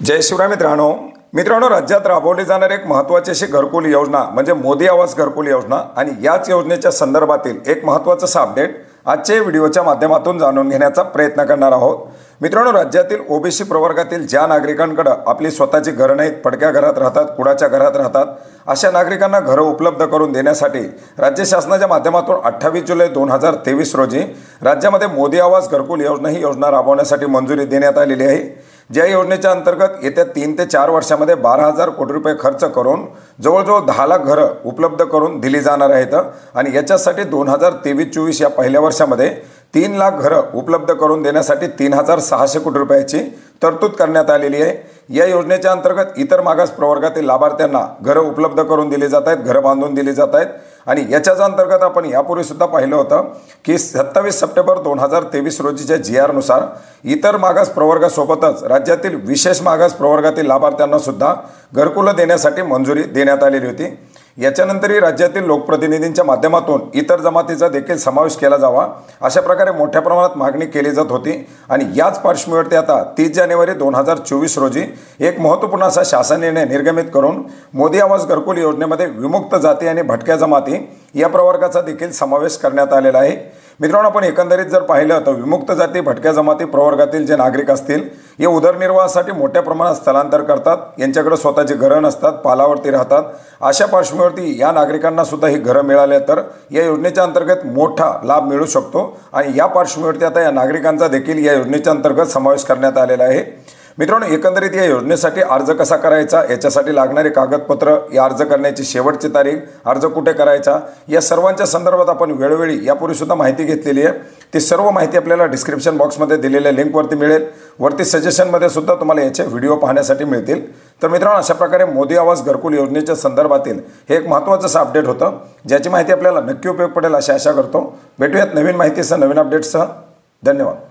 जय शिवराय मित्रांनो, राज्यात राबवली जाणारी एक महत्त्वाची अशी घरकुल योजना म्हणजे मोदी आवास घरकुल योजना आणि याच योजनेच्या संदर्भातील एक महत्त्वाचं असं अपडेट आजच्या व्हिडिओच्या माध्यमातून जाणून घेण्याचा प्रयत्न करणार आहोत। मित्रांनो, राज्यातील ओबीसी प्रवर्गातील ज्या नागरिकांकडे आपली स्वतःची घरं नाहीत, पडक्या घरात राहतात, कुडाच्या घरात राहतात, अशा नागरिकांना घरं उपलब्ध करून देण्यासाठी राज्य शासनाच्या माध्यमातून 28 जुलै 2023 रोजी राज्यामध्ये मोदी आवास घरकुल योजना ही योजना राबवण्यासाठी मंजुरी देण्यात आलेली आहे। ज्या योजनेच्या अंतर्गत येत्या 3 ते 4 वर्षामध्ये 12,000 कोटी रुपये खर्च करून जवळजवळ 10 लाख घरं उपलब्ध करून दिली जाणार आहेत आणि याच्यासाठी 2023-24 या पहिल्या वर्षामध्ये 3 लाख घरं उपलब्ध करून देण्यासाठी 3,600 कोटी रुपयाची तरतूद करण्यात आलेली आहे। या योजनेच्या अंतर्गत इतर मागास प्रवर्गातील लाभार्थ्यांना घरं उपलब्ध करून दिली जात आहेत, घरं बांधून दिली जात आहेत आणि याच्याच अंतर्गत आपण यापूर्वी सुद्धा पाहिलं होतं की 27 सप्टेंबर 2023 रोजीच्या GR नुसार इतर मागास प्रवर्गासोबतच राज्यातील विशेष मागास प्रवर्गातील लाभार्थ्यांना सुद्धा घरकुलं देण्यासाठी मंजुरी देण्यात आलेली होती। याच्यानंतरही राज्यातील लोकप्रतिनिधींच्या माध्यमातून इतर जमातीचा देखील समावेश केला जावा अशा प्रकारे मोठ्या प्रमाणात मागणी केली जात होती आणि याच पार्श्वभूमीवरती आता 30 जानेवारी 2024 रोजी एक महत्त्वपूर्ण असा शासन निर्णय निर्गमित करून मोदी आवास घरकुल योजनेमध्ये विमुक्त जाती आणि भटक्या जमाती या प्रवर्गाचा देखील समावेश करण्यात आलेला आहे। मित्रांनो, आपण एकंदरीत जर पाहिलं तर विमुक्त जाती भटक्या जमाती प्रवर्गातील जे नागरिक असतील हे उदरनिर्वाहासाठी मोठ्या प्रमाणात स्थलांतर करतात, यांच्याकडे स्वतःची घरं नसतात, पालावरती राहतात। अशा पार्श्वभूमीवरती या नागरिकांना सुद्धा ही घरं मिळाले तर या योजनेच्या अंतर्गत मोठा लाभ मिळू शकतो आणि या पार्श्वभूमीवरती आता या नागरिकांचा देखील या योजनेच्या अंतर्गत समावेश करण्यात आलेला आहे। मित्रांनो, एकंदरीत या योजनेसाठी अर्ज कसा करायचा, याच्यासाठी लागणारे कागदपत्र, या अर्ज करण्याची शेवटची तारीख, अर्ज कुठे करायचा, या सर्वांच्या संदर्भात आपण वेळोवेळी यापूर्वी सुद्धा माहिती घेतलेली आहे। ती सर्व माहिती आपल्याला डिस्क्रिप्शन बॉक्समध्ये दिलेल्या लिंकवरती मिळेल, वरती सजेशनमध्ये सुद्धा तुम्हाला याचे व्हिडिओ पाहण्यासाठी मिळतील। तर मित्रांनो, अशा प्रकारे मोदी आवास घरकुल योजनेच्या संदर्भातील हे एक महत्त्वाचं असं अपडेट होतं, ज्याची माहिती आपल्याला नक्की उपयोग पडेल अशी आशा करतो। भेटूयात नवीन माहितीसह, नवीन अपडेट्ससह। धन्यवाद।